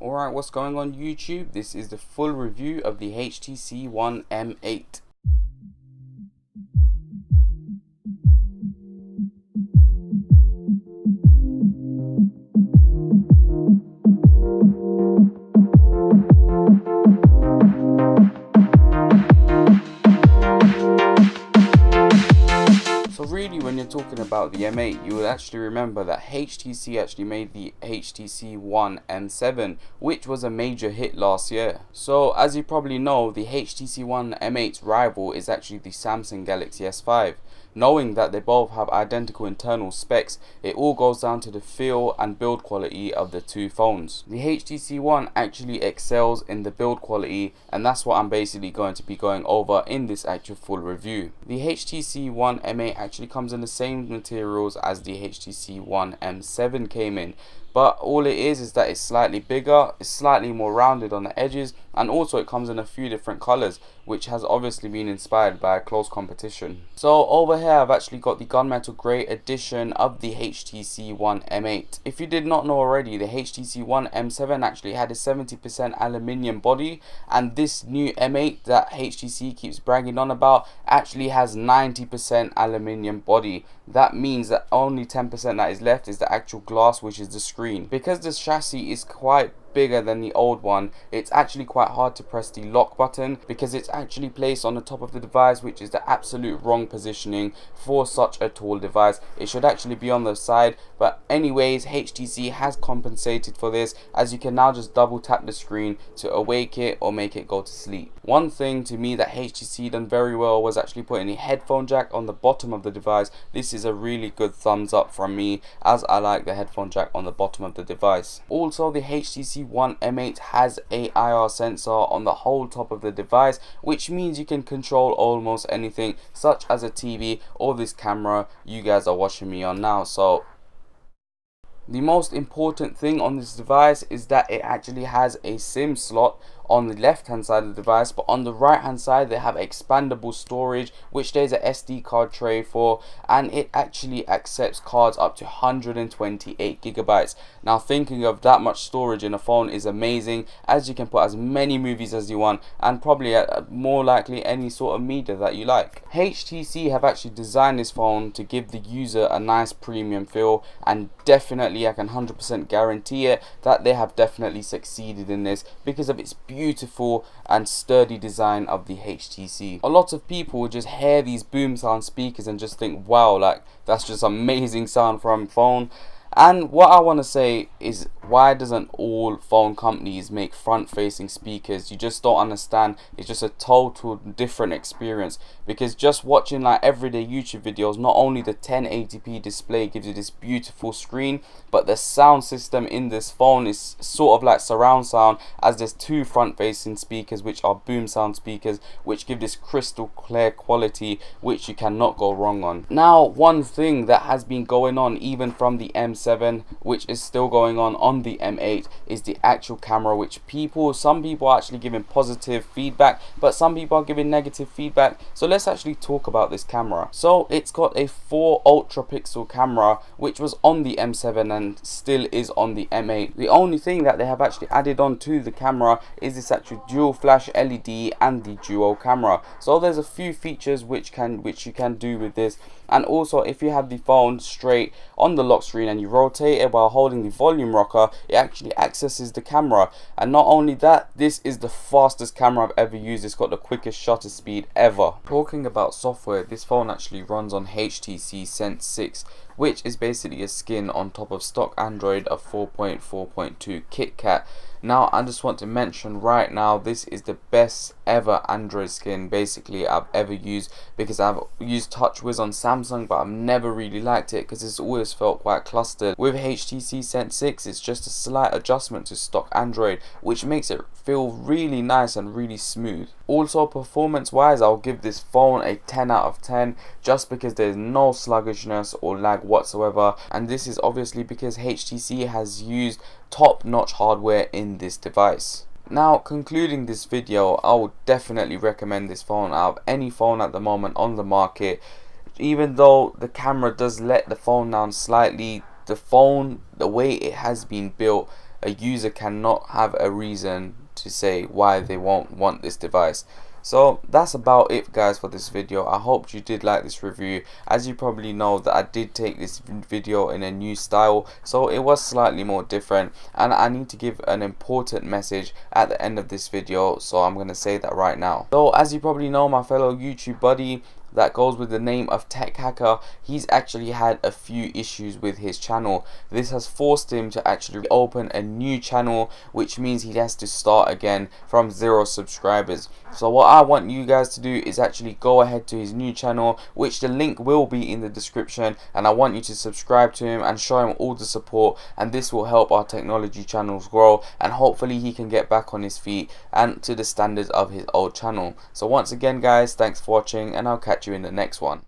Alright, what's going on YouTube? This is the full review of the HTC One M8. So really, when you're talking about the M8, you will actually remember that HTC actually made the HTC One M7, which was a major hit last year. So as you probably know, the HTC One M8's rival is actually the Samsung Galaxy S5. Knowing that they both have identical internal specs, it all goes down to the feel and build quality of the two phones. The HTC One actually excels in the build quality, and that's what I'm basically going to be going over in this actual full review. The HTC One M8 actually comes in the same materials as the HTC One M7 came in, but all it is that it's slightly bigger, it's slightly more rounded on the edges, and also it comes in a few different colors, which has obviously been inspired by a close competition. So over here I've actually got the gunmetal grey edition of the HTC One M8. If you did not know already, the HTC One M7 actually had a 70% aluminium body, and this new M8 that HTC keeps bragging on about actually has 90% aluminium body. That means that only 10% that is left is the actual glass, which is the screen. Because this chassis is quite bigger than the old one, it's actually quite hard to press the lock button because it's actually placed on the top of the device, which is the absolute wrong positioning for such a tall device. It should actually be on the side, but anyways, HTC has compensated for this, as you can now just double tap the screen to awake it or make it go to sleep. One thing to me that HTC done very well was actually putting a headphone jack on the bottom of the device. This is a really good thumbs up from me, as I like the headphone jack on the bottom of the device. Also, the HTC One M8 has a IR sensor on the whole top of the device, which means you can control almost anything, such as a TV or this camera you guys are watching me on now. So the most important thing on this device is that it actually has a SIM slot on the left hand side of the device, but on the right hand side they have expandable storage, which there's a SD card tray for, and it actually accepts cards up to 128 gigabytes. Now, thinking of that much storage in a phone is amazing, as you can put as many movies as you want, and probably more likely any sort of media that you like. HTC have actually designed this phone to give the user a nice premium feel, and definitely I can 100% guarantee it that they have definitely succeeded in this because of its beautiful and sturdy design of the HTC. A lot of people will just hear these boom sound speakers and just think, wow, like that's just amazing sound from a phone. And what I want to say is, why doesn't all phone companies make front-facing speakers? You just don't understand. It's just a total different experience, because just watching like everyday YouTube videos, not only the 1080p display gives you this beautiful screen, but the sound system in this phone is sort of like surround sound, as there's two front-facing speakers which are boom sound speakers, which give this crystal clear quality which you cannot go wrong on. Now, one thing that has been going on even from the M7, which is still going on the M8, is the actual camera, which some people are actually giving positive feedback, but some people are giving negative feedback. So let's actually talk about this camera. So it's got a 4 ultra pixel camera, which was on the M7 and still is on the M8. The only thing that they have actually added on to the camera is this actual dual flash LED and the dual camera. So there's a few features which you can do with this. And also, if you have the phone straight on the lock screen and you rotate it while holding the volume rocker, it actually accesses the camera. And not only that, this is the fastest camera I've ever used. It's got the quickest shutter speed ever. Talking about software, this phone actually runs on HTC Sense 6, which is basically a skin on top of stock Android of 4.4.2 KitKat. Now, I just want to mention right now, this is the best ever Android skin basically I've ever used, because I've used TouchWiz on Samsung, but I've never really liked it because it's always felt quite clustered. With HTC Sense 6, it's just a slight adjustment to stock Android, which makes it feel really nice and really smooth. Also, performance wise, I'll give this phone a 10 out of 10, just because there's no sluggishness or lag whatsoever, and this is obviously because HTC has used top-notch hardware in this device. Now, concluding this video, I would definitely recommend this phone out of any phone at the moment on the market. Even though the camera does let the phone down slightly, the phone, the way it has been built, a user cannot have a reason to say why they won't want this device. So that's about it, guys, for this video. I hope you did like this review. As you probably know, that I did take this video in a new style, so it was slightly more different, and I need to give an important message at the end of this video, so I'm going to say that right now. So as you probably know, my fellow YouTube buddy that goes with the name of Tech Hacker, he's actually had a few issues with his channel. This has forced him to actually open a new channel, which means he has to start again from 0 subscribers. So what I want you guys to do is actually go ahead to his new channel, which the link will be in the description, and I want you to subscribe to him and show him all the support, and this will help our technology channels grow, and hopefully he can get back on his feet and to the standards of his old channel. So once again, guys, thanks for watching, and I'll catch you in the next one.